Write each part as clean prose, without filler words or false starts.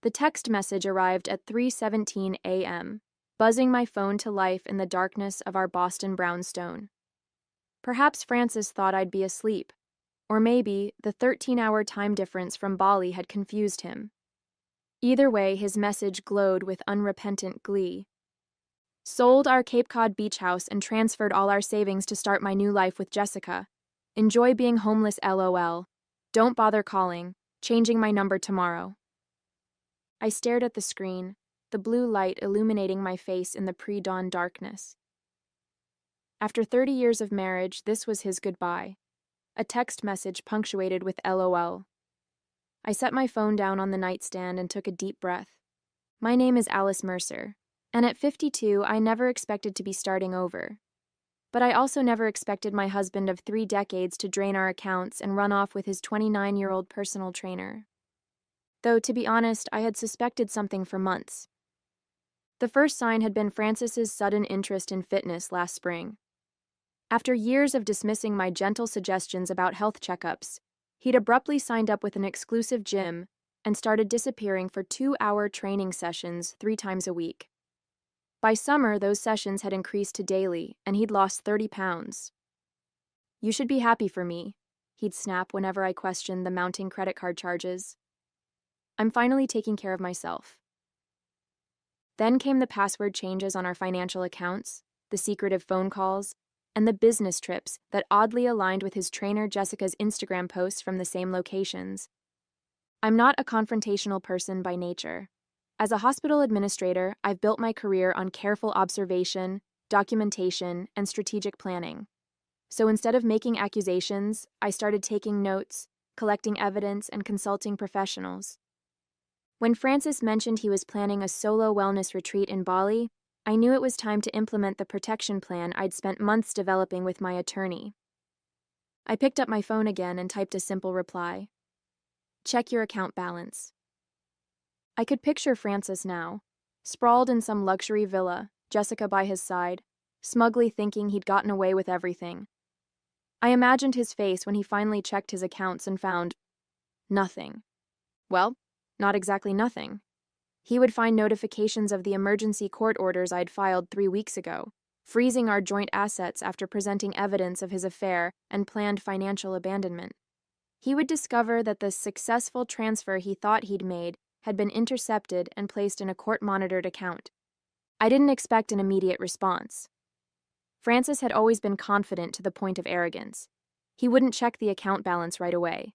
The text message arrived at 3:17 a.m., buzzing my phone to life in the darkness of our Boston brownstone. Perhaps Francis thought I'd be asleep, or maybe the 13-hour time difference from Bali had confused him. Either way, his message glowed with unrepentant glee. Sold our Cape Cod beach house and transferred all our savings to start my new life with Jessica. Enjoy being homeless, lol. Don't bother calling. Changing my number tomorrow. I stared at the screen, the blue light illuminating my face in the pre-dawn darkness. After 30 years of marriage, this was his goodbye. A text message punctuated with LOL. I set my phone down on the nightstand and took a deep breath. My name is Alice Mercer, and at 52, I never expected to be starting over. But I also never expected my husband of 3 decades to drain our accounts and run off with his 29-year-old personal trainer. Though, to be honest, I had suspected something for months. The first sign had been Francis's sudden interest in fitness last spring. After years of dismissing my gentle suggestions about health checkups, he'd abruptly signed up with an exclusive gym and started disappearing for 2-hour training sessions 3 times a week. By summer, those sessions had increased to daily, and he'd lost 30 pounds. "You should be happy for me," he'd snap whenever I questioned the mounting credit card charges. "I'm finally taking care of myself." Then came the password changes on our financial accounts, the secretive phone calls, and the business trips that oddly aligned with his trainer Jessica's Instagram posts from the same locations. I'm not a confrontational person by nature. As a hospital administrator, I've built my career on careful observation, documentation, and strategic planning. So instead of making accusations, I started taking notes, collecting evidence, and consulting professionals. When Francis mentioned he was planning a solo wellness retreat in Bali, I knew it was time to implement the protection plan I'd spent months developing with my attorney. I picked up my phone again and typed a simple reply. "Check your account balance." I could picture Francis now, sprawled in some luxury villa, Jessica by his side, smugly thinking he'd gotten away with everything. I imagined his face when he finally checked his accounts and found nothing. Well, not exactly nothing. He would find notifications of the emergency court orders I'd filed 3 weeks ago, freezing our joint assets after presenting evidence of his affair and planned financial abandonment. He would discover that the successful transfer he thought he'd made had been intercepted and placed in a court-monitored account. I didn't expect an immediate response. Francis had always been confident to the point of arrogance. He wouldn't check the account balance right away.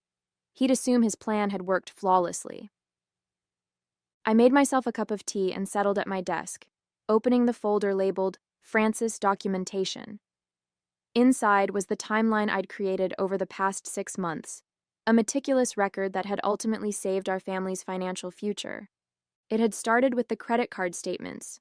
He'd assume his plan had worked flawlessly. I made myself a cup of tea and settled at my desk, opening the folder labeled Francis Documentation. Inside was the timeline I'd created over the past 6 months, a meticulous record that had ultimately saved our family's financial future. It had started with the credit card statements.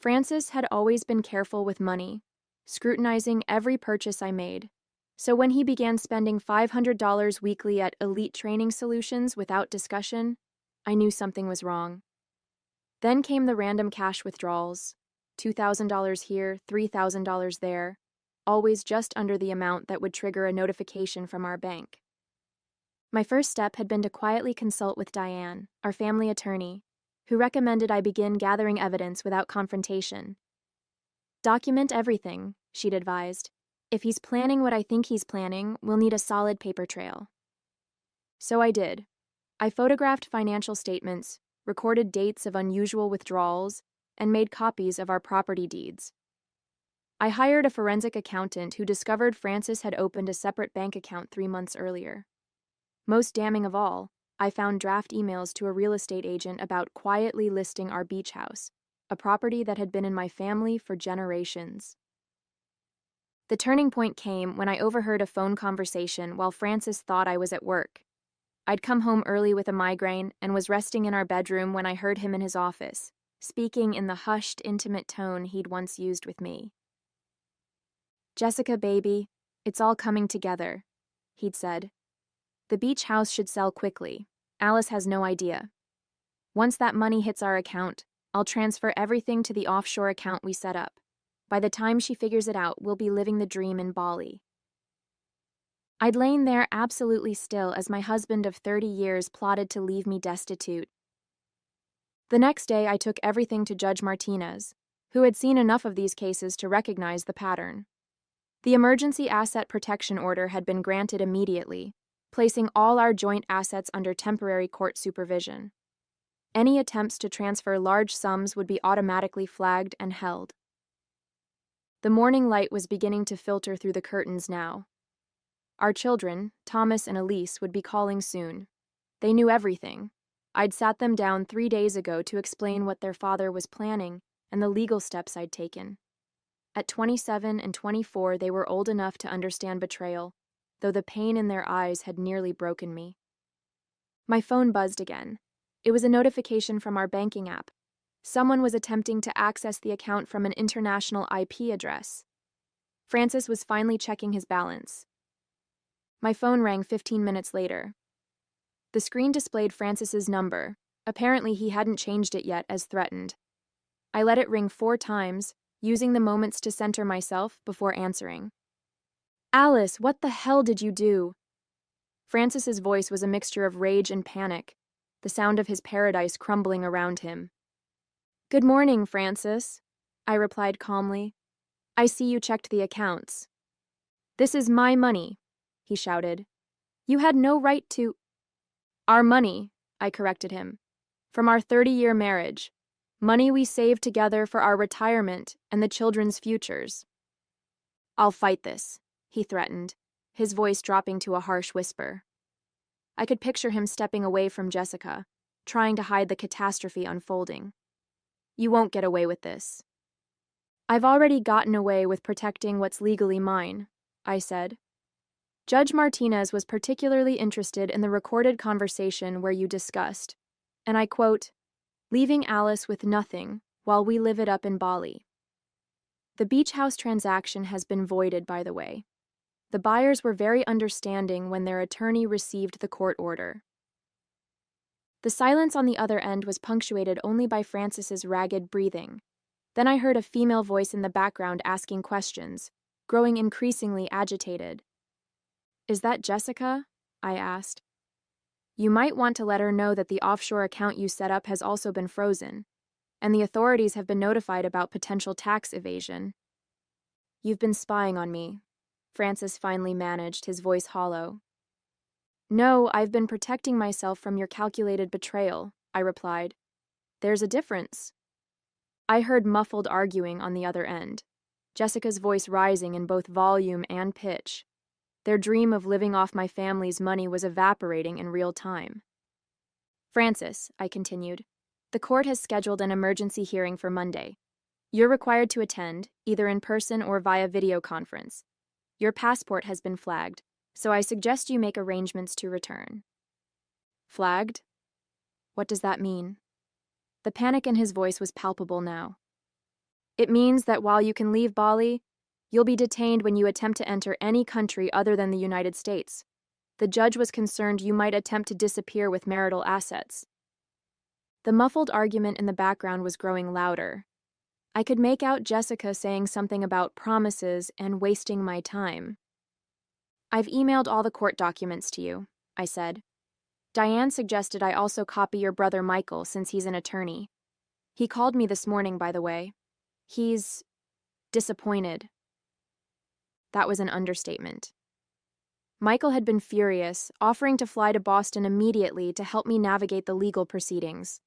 Francis had always been careful with money, scrutinizing every purchase I made. So when he began spending $500 weekly at Elite Training Solutions without discussion, I knew something was wrong. Then came the random cash withdrawals, $2,000 here, $3,000 there, always just under the amount that would trigger a notification from our bank. My first step had been to quietly consult with Diane, our family attorney, who recommended I begin gathering evidence without confrontation. "Document everything," she'd advised. "If he's planning what I think he's planning, we'll need a solid paper trail." So I did. I photographed financial statements, recorded dates of unusual withdrawals, and made copies of our property deeds. I hired a forensic accountant who discovered Francis had opened a separate bank account 3 months earlier. Most damning of all, I found draft emails to a real estate agent about quietly listing our beach house, a property that had been in my family for generations. The turning point came when I overheard a phone conversation while Francis thought I was at work. I'd come home early with a migraine and was resting in our bedroom when I heard him in his office, speaking in the hushed, intimate tone he'd once used with me. "Jessica, baby, it's all coming together," he'd said. "The beach house should sell quickly. Alice has no idea. Once that money hits our account, I'll transfer everything to the offshore account we set up. By the time she figures it out, we'll be living the dream in Bali." I'd lain there absolutely still as my husband of 30 years plotted to leave me destitute. The next day, I took everything to Judge Martinez, who had seen enough of these cases to recognize the pattern. The emergency asset protection order had been granted immediately, placing all our joint assets under temporary court supervision. Any attempts to transfer large sums would be automatically flagged and held. The morning light was beginning to filter through the curtains now. Our children, Thomas and Elise, would be calling soon. They knew everything. I'd sat them down 3 days ago to explain what their father was planning and the legal steps I'd taken. At 27 and 24, they were old enough to understand betrayal, though the pain in their eyes had nearly broken me. My phone buzzed again. It was a notification from our banking app. Someone was attempting to access the account from an international IP address. Francis was finally checking his balance. My phone rang 15 minutes later. The screen displayed Francis's number. Apparently, he hadn't changed it yet, as threatened. I let it ring 4 times, using the moments to center myself before answering. "Alice, what the hell did you do?" Francis's voice was a mixture of rage and panic, the sound of his paradise crumbling around him. "Good morning, Francis," I replied calmly. "I see you checked the accounts." "This is my money," he shouted. "You had no right to—" "Our money," I corrected him. "From our 30-year marriage. Money we saved together for our retirement and the children's futures." "I'll fight this," he threatened, his voice dropping to a harsh whisper. I could picture him stepping away from Jessica, trying to hide the catastrophe unfolding. "You won't get away with this." "I've already gotten away with protecting what's legally mine," I said. "Judge Martinez was particularly interested in the recorded conversation where you discussed, and I quote, leaving Alice with nothing while we live it up in Bali. The beach house transaction has been voided, by the way. The buyers were very understanding when their attorney received the court order." The silence on the other end was punctuated only by Francis's ragged breathing. Then I heard a female voice in the background asking questions, growing increasingly agitated. "Is that Jessica?" I asked. "You might want to let her know that the offshore account you set up has also been frozen, and the authorities have been notified about potential tax evasion." "You've been spying on me," Francis finally managed, his voice hollow. "No, I've been protecting myself from your calculated betrayal," I replied. "There's a difference." I heard muffled arguing on the other end, Jessica's voice rising in both volume and pitch. Their dream of living off my family's money was evaporating in real time. "Francis," I continued, "the court has scheduled an emergency hearing for Monday. You're required to attend, either in person or via video conference. Your passport has been flagged, so I suggest you make arrangements to return." "Flagged? What does that mean?" The panic in his voice was palpable now. "It means that while you can leave Bali, you'll be detained when you attempt to enter any country other than the United States. The judge was concerned you might attempt to disappear with marital assets." The muffled argument in the background was growing louder. I could make out Jessica saying something about promises and wasting my time. "I've emailed all the court documents to you," I said. "Diane suggested I also copy your brother Michael since he's an attorney. He called me this morning, by the way. He's disappointed." That was an understatement. Michael had been furious, offering to fly to Boston immediately to help me navigate the legal proceedings.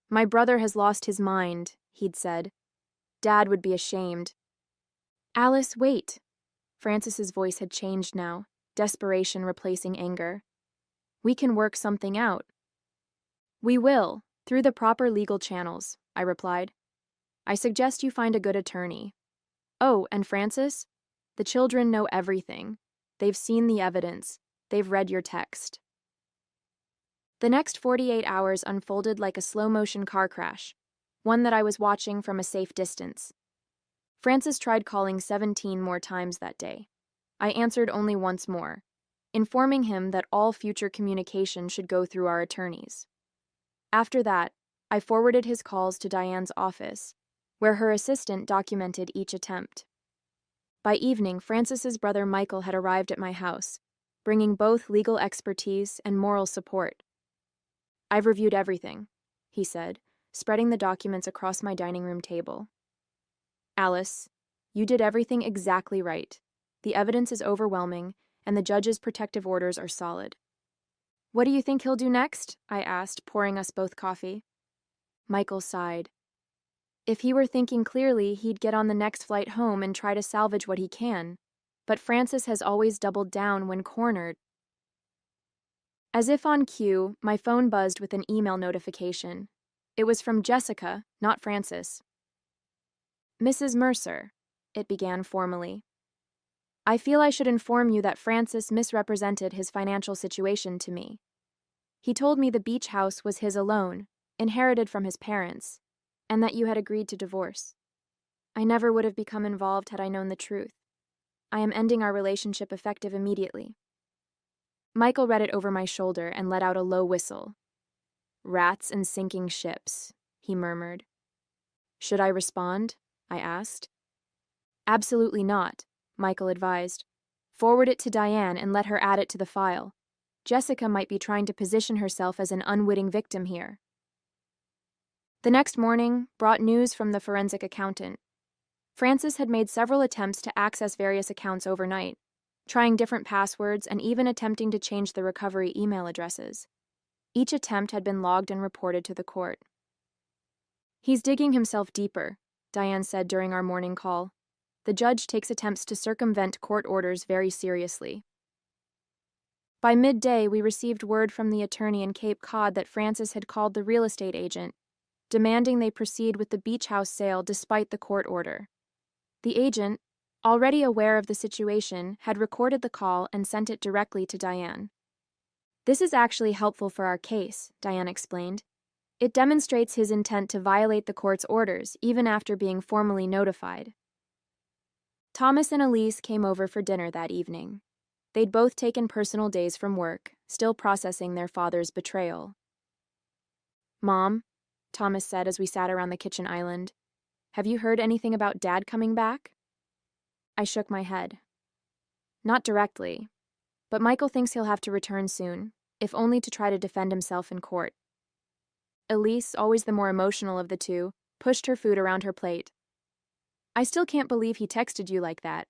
"My brother has lost his mind," he'd said. "Dad would be ashamed." "Alice, wait." Francis's voice had changed now, desperation replacing anger. "We can work something out." "We will, through the proper legal channels," I replied. "I suggest you find a good attorney. Oh, and Francis, the children know everything. They've seen the evidence. They've read your text." The next 48 hours unfolded like a slow-motion car crash, one that I was watching from a safe distance. Francis tried calling 17 more times that day. I answered only once more, informing him that all future communication should go through our attorneys. After that, I forwarded his calls to Diane's office, where her assistant documented each attempt. By evening, Francis's brother Michael had arrived at my house, bringing both legal expertise and moral support. "I've reviewed everything," he said, spreading the documents across my dining room table. Alice, you did everything exactly right. The evidence is overwhelming, and the judge's protective orders are solid. What do you think he'll do next? I asked, pouring us both coffee. Michael sighed. If he were thinking clearly, he'd get on the next flight home and try to salvage what he can. But Francis has always doubled down when cornered. As if on cue, my phone buzzed with an email notification. It was from Jessica, not Francis. Mrs. Mercer, it began formally. I feel I should inform you that Francis misrepresented his financial situation to me. He told me the beach house was his alone, inherited from his parents, and that you had agreed to divorce. I never would have become involved had I known the truth. I am ending our relationship effective immediately. Michael read it over my shoulder and let out a low whistle. Rats and sinking ships, he murmured. Should I respond? I asked. Absolutely not, Michael advised. Forward it to Diane and let her add it to the file. Jessica might be trying to position herself as an unwitting victim here. The next morning brought news from the forensic accountant. Francis had made several attempts to access various accounts overnight, trying different passwords and even attempting to change the recovery email addresses. Each attempt had been logged and reported to the court. He's digging himself deeper, Diane said during our morning call. The judge takes attempts to circumvent court orders very seriously. By midday, we received word from the attorney in Cape Cod that Francis had called the real estate agent, demanding they proceed with the beach house sale despite the court order. The agent, already aware of the situation, had recorded the call and sent it directly to Diane. This is actually helpful for our case, Diane explained. It demonstrates his intent to violate the court's orders, even after being formally notified. Thomas and Elise came over for dinner that evening. They'd both taken personal days from work, still processing their father's betrayal. Mom, Thomas said as we sat around the kitchen island, have you heard anything about Dad coming back? I shook my head. Not directly, but Michael thinks he'll have to return soon, if only to try to defend himself in court. Elise, always the more emotional of the two, pushed her food around her plate. I still can't believe he texted you like that.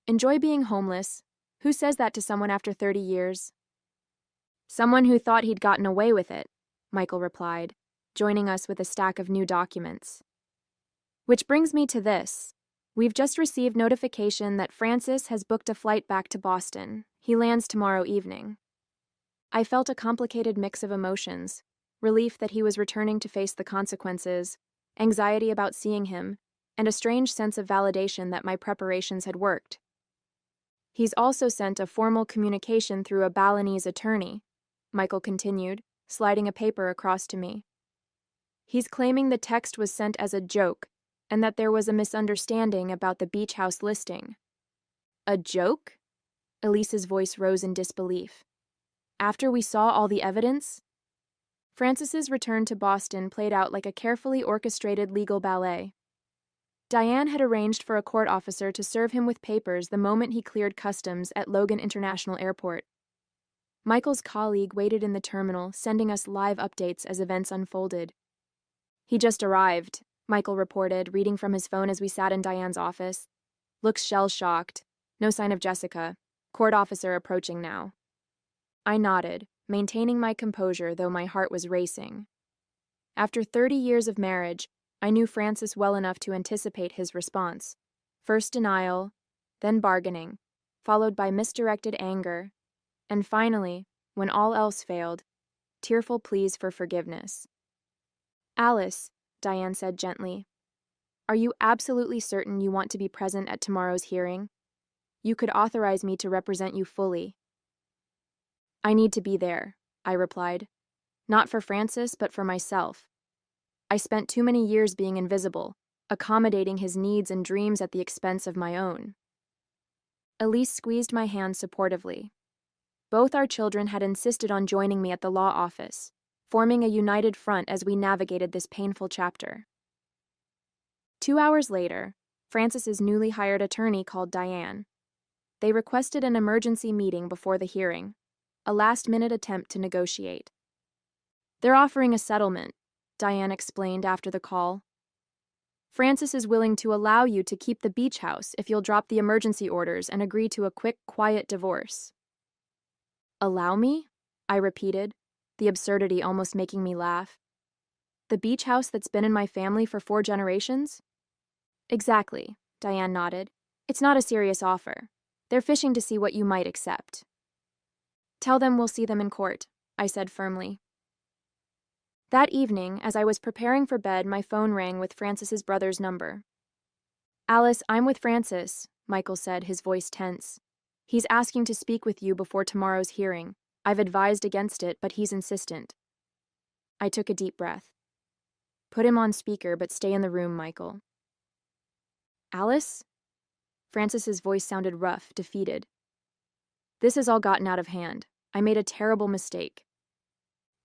Enjoy being homeless. Who says that to someone after 30 years? Someone who thought he'd gotten away with it, Michael replied, joining us with a stack of new documents. Which brings me to this. We've just received notification that Francis has booked a flight back to Boston. He lands tomorrow evening. I felt a complicated mix of emotions, relief that he was returning to face the consequences, anxiety about seeing him, and a strange sense of validation that my preparations had worked. He's also sent a formal communication through a Balinese attorney, Michael continued, sliding a paper across to me. He's claiming the text was sent as a joke, and that there was a misunderstanding about the beach house listing. A joke? Elise's voice rose in disbelief. After we saw all the evidence? Francis's return to Boston played out like a carefully orchestrated legal ballet. Diane had arranged for a court officer to serve him with papers the moment he cleared customs at Logan International Airport. Michael's colleague waited in the terminal, sending us live updates as events unfolded. He just arrived, Michael reported, reading from his phone as we sat in Diane's office. Looks shell-shocked. No sign of Jessica. Court officer approaching now. I nodded, maintaining my composure though my heart was racing. After 30 years of marriage, I knew Francis well enough to anticipate his response. First denial, then bargaining, followed by misdirected anger, and finally, when all else failed, tearful pleas for forgiveness. Alice, Diane said gently, are you absolutely certain you want to be present at tomorrow's hearing? You could authorize me to represent you fully. I need to be there, I replied. Not for Francis, but for myself. I spent too many years being invisible, accommodating his needs and dreams at the expense of my own. Elise squeezed my hand supportively. Both our children had insisted on joining me at the law office, forming a united front as we navigated this painful chapter. 2 hours later, Francis's newly hired attorney called Diane. They requested an emergency meeting before the hearing, a last-minute attempt to negotiate. They're offering a settlement, Diane explained after the call. Francis is willing to allow you to keep the beach house if you'll drop the emergency orders and agree to a quick, quiet divorce. Allow me? I repeated, the absurdity almost making me laugh. The beach house that's been in my family for 4 generations? Exactly, Diane nodded. It's not a serious offer. They're fishing to see what you might accept. Tell them we'll see them in court, I said firmly. That evening, as I was preparing for bed, my phone rang with Francis's brother's number. Alice, I'm with Francis, Michael said, his voice tense. He's asking to speak with you before tomorrow's hearing. I've advised against it, but he's insistent. I took a deep breath. Put him on speaker, but stay in the room, Michael. Alice? Francis's voice sounded rough, defeated. This has all gotten out of hand. I made a terrible mistake.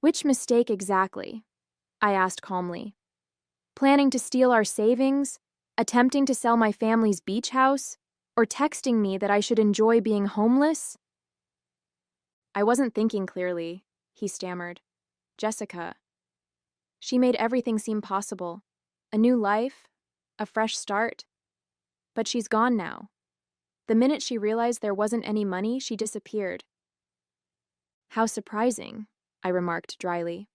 Which mistake exactly? I asked calmly. Planning to steal our savings? Attempting to sell my family's beach house? Or texting me that I should enjoy being homeless? I wasn't thinking clearly, he stammered. Jessica. She made everything seem possible. A new life, a fresh start. But she's gone now. The minute she realized there wasn't any money, she disappeared. How surprising, I remarked dryly.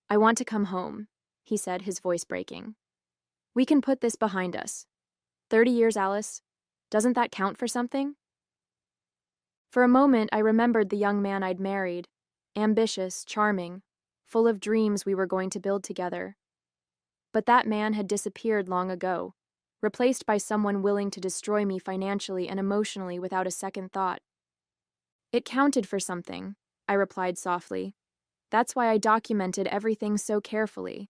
I want to come home, he said, his voice breaking. We can put this behind us. 30 years, Alice. Doesn't that count for something? For a moment, I remembered the young man I'd married, ambitious, charming, full of dreams we were going to build together. But that man had disappeared long ago, replaced by someone willing to destroy me financially and emotionally without a second thought. It counted for something, I replied softly. That's why I documented everything so carefully.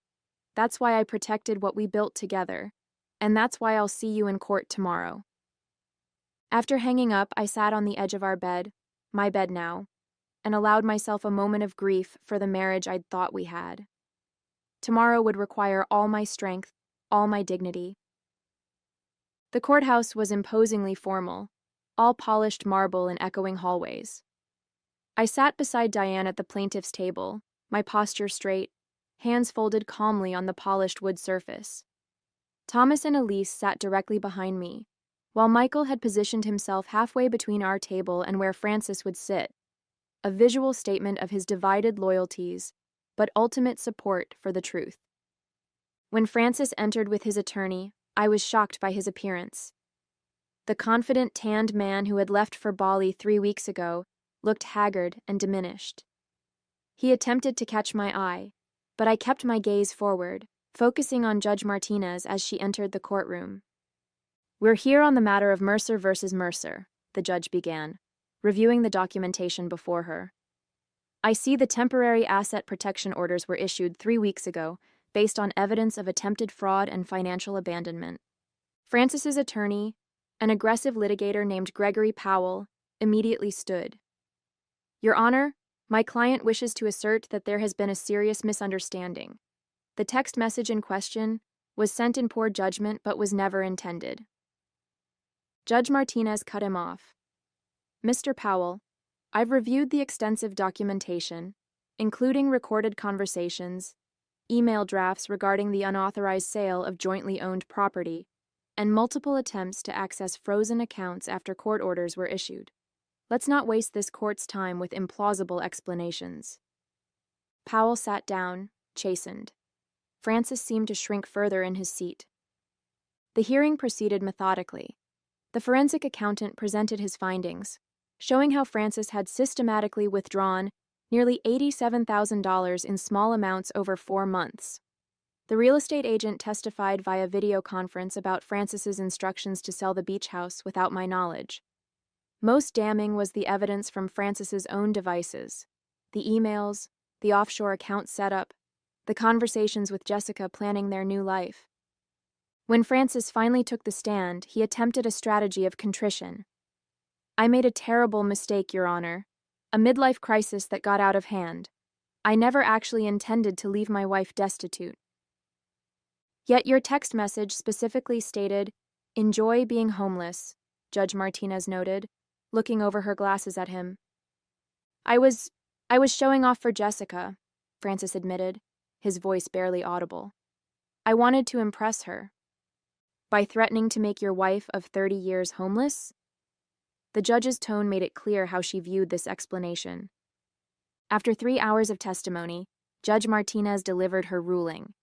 That's why I protected what we built together. And that's why I'll see you in court tomorrow. After hanging up, I sat on the edge of our bed, my bed now, and allowed myself a moment of grief for the marriage I'd thought we had. Tomorrow would require all my strength, all my dignity. The courthouse was imposingly formal, all polished marble and echoing hallways. I sat beside Diane at the plaintiff's table, my posture straight, hands folded calmly on the polished wood surface. Thomas and Elise sat directly behind me, while Michael had positioned himself halfway between our table and where Francis would sit, a visual statement of his divided loyalties, but ultimate support for the truth. When Francis entered with his attorney, I was shocked by his appearance. The confident, tanned man who had left for Bali 3 weeks ago looked haggard and diminished. He attempted to catch my eye, but I kept my gaze forward, focusing on Judge Martinez as she entered the courtroom. We're here on the matter of Mercer versus Mercer, the judge began, reviewing the documentation before her. I see the temporary asset protection orders were issued 3 weeks ago, based on evidence of attempted fraud and financial abandonment. Francis's attorney, an aggressive litigator named Gregory Powell, immediately stood. Your Honor, my client wishes to assert that there has been a serious misunderstanding. The text message in question was sent in poor judgment but was never intended. Judge Martinez cut him off. Mr. Powell, I've reviewed the extensive documentation, including recorded conversations, email drafts regarding the unauthorized sale of jointly owned property, and multiple attempts to access frozen accounts after court orders were issued. Let's not waste this court's time with implausible explanations. Powell sat down, chastened. Francis seemed to shrink further in his seat. The hearing proceeded methodically. The forensic accountant presented his findings, showing how Francis had systematically withdrawn nearly $87,000 in small amounts over 4 months. The real estate agent testified via video conference about Francis's instructions to sell the beach house without my knowledge. Most damning was the evidence from Francis's own devices, the emails, the offshore account setup, the conversations with Jessica planning their new life. When Francis finally took the stand, he attempted a strategy of contrition. I made a terrible mistake, Your Honor, a midlife crisis that got out of hand. I never actually intended to leave my wife destitute. Yet your text message specifically stated, "Enjoy being homeless," Judge Martinez noted, looking over her glasses at him. I was showing off for Jessica, Francis admitted. his voice barely audible. I wanted to impress her. By threatening to make your wife of 30 years homeless? The judge's tone made it clear how she viewed this explanation. After 3 hours of testimony, Judge Martinez delivered her ruling.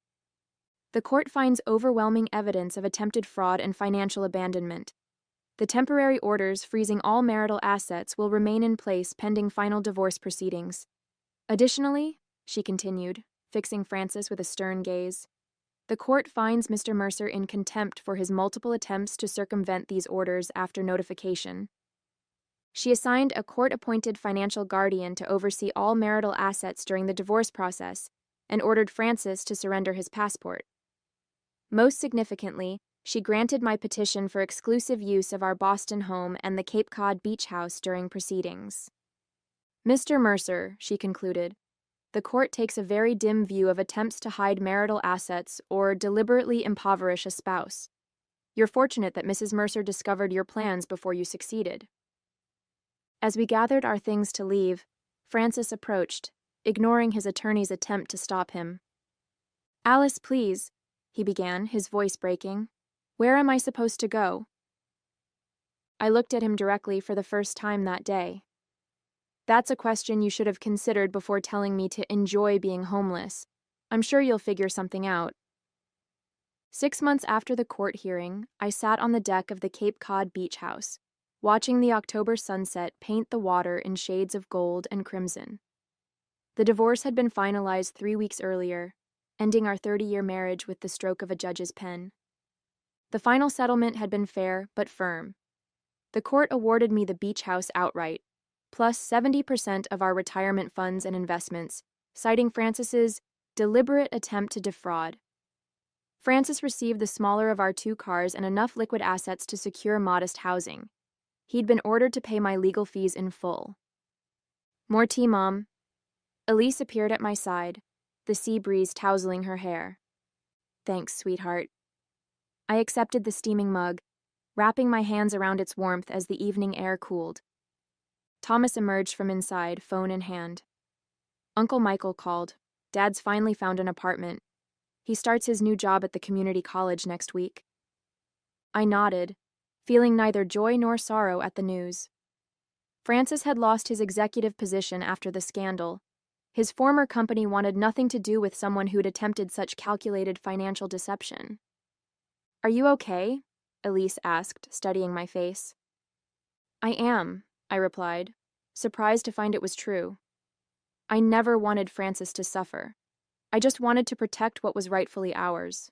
The court finds overwhelming evidence of attempted fraud and financial abandonment. The temporary orders freezing all marital assets will remain in place pending final divorce proceedings. Additionally, she continued, fixing Francis with a stern gaze, the court finds Mr. Mercer in contempt for his multiple attempts to circumvent these orders after notification. She assigned a court-appointed financial guardian to oversee all marital assets during the divorce process and ordered Francis to surrender his passport. Most significantly, she granted my petition for exclusive use of our Boston home and the Cape Cod beach house during proceedings. Mr. Mercer, she concluded, the court takes a very dim view of attempts to hide marital assets or deliberately impoverish a spouse. You're fortunate that Mrs. Mercer discovered your plans before you succeeded. As we gathered our things to leave, Francis approached, ignoring his attorney's attempt to stop him. Alice, please, he began, his voice breaking. Where am I supposed to go? I looked at him directly for the first time that day. That's a question you should have considered before telling me to enjoy being homeless. I'm sure you'll figure something out. 6 months after the court hearing, I sat on the deck of the Cape Cod beach house, watching the October sunset paint the water in shades of gold and crimson. The divorce had been finalized 3 weeks earlier, ending our 30-year marriage with the stroke of a judge's pen. The final settlement had been fair but firm. The court awarded me the beach house outright, plus 70% of our retirement funds and investments, citing Francis's deliberate attempt to defraud. Francis received the smaller of our 2 cars and enough liquid assets to secure modest housing. He'd been ordered to pay my legal fees in full. More tea, Mom. Elise appeared at my side, the sea breeze tousling her hair. Thanks, sweetheart. I accepted the steaming mug, wrapping my hands around its warmth as the evening air cooled. Thomas emerged from inside, phone in hand. Uncle Michael called. Dad's finally found an apartment. He starts his new job at the community college next week. I nodded, feeling neither joy nor sorrow at the news. Francis had lost his executive position after the scandal. His former company wanted nothing to do with someone who'd attempted such calculated financial deception. Are you okay? Elise asked, studying my face. I am, I replied, surprised to find it was true. I never wanted Francis to suffer. I just wanted to protect what was rightfully ours.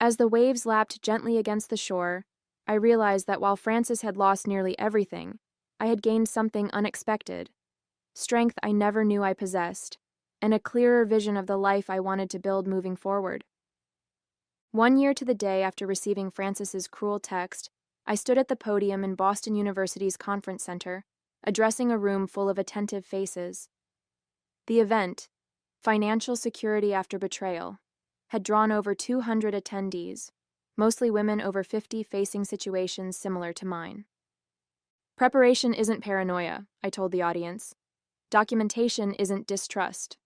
As the waves lapped gently against the shore, I realized that while Francis had lost nearly everything, I had gained something unexpected, strength I never knew I possessed, and a clearer vision of the life I wanted to build moving forward. 1 year to the day after receiving Francis's cruel text, I stood at the podium in Boston University's conference center, addressing a room full of attentive faces. The event, Financial Security After Betrayal, had drawn over 200 attendees, mostly women over 50 facing situations similar to mine. Preparation isn't paranoia, I told the audience. Documentation isn't distrust.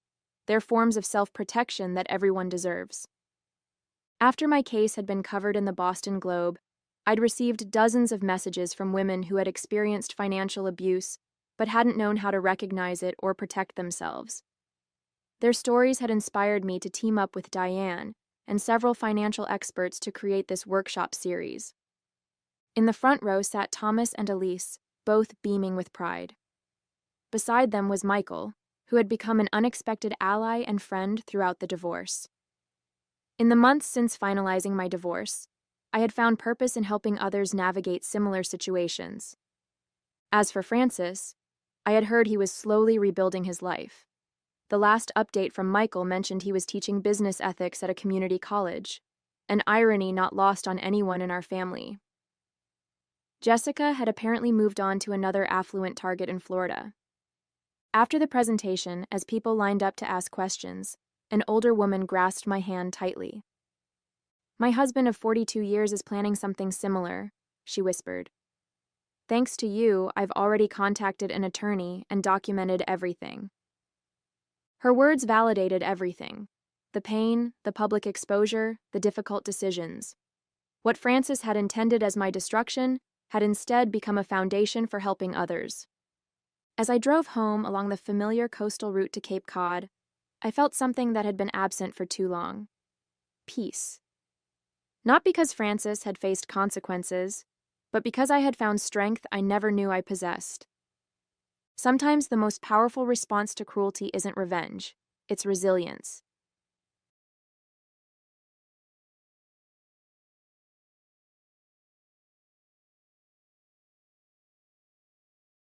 They're forms of self-protection that everyone deserves. After my case had been covered in the Boston Globe, I'd received dozens of messages from women who had experienced financial abuse but hadn't known how to recognize it or protect themselves. Their stories had inspired me to team up with Diane and several financial experts to create this workshop series. In the front row sat Thomas and Elise, both beaming with pride. Beside them was Michael, who had become an unexpected ally and friend throughout the divorce. In the months since finalizing my divorce, I had found purpose in helping others navigate similar situations. As for Francis, I had heard he was slowly rebuilding his life. The last update from Michael mentioned he was teaching business ethics at a community college, an irony not lost on anyone in our family. Jessica had apparently moved on to another affluent target in Florida. After the presentation, as people lined up to ask questions, an older woman grasped my hand tightly. My husband of 42 years is planning something similar, she whispered. Thanks to you, I've already contacted an attorney and documented everything. Her words validated everything. The pain, the public exposure, the difficult decisions. What Francis had intended as my destruction had instead become a foundation for helping others. As I drove home along the familiar coastal route to Cape Cod, I felt something that had been absent for too long. Peace. Not because Francis had faced consequences, but because I had found strength I never knew I possessed. Sometimes the most powerful response to cruelty isn't revenge, it's resilience.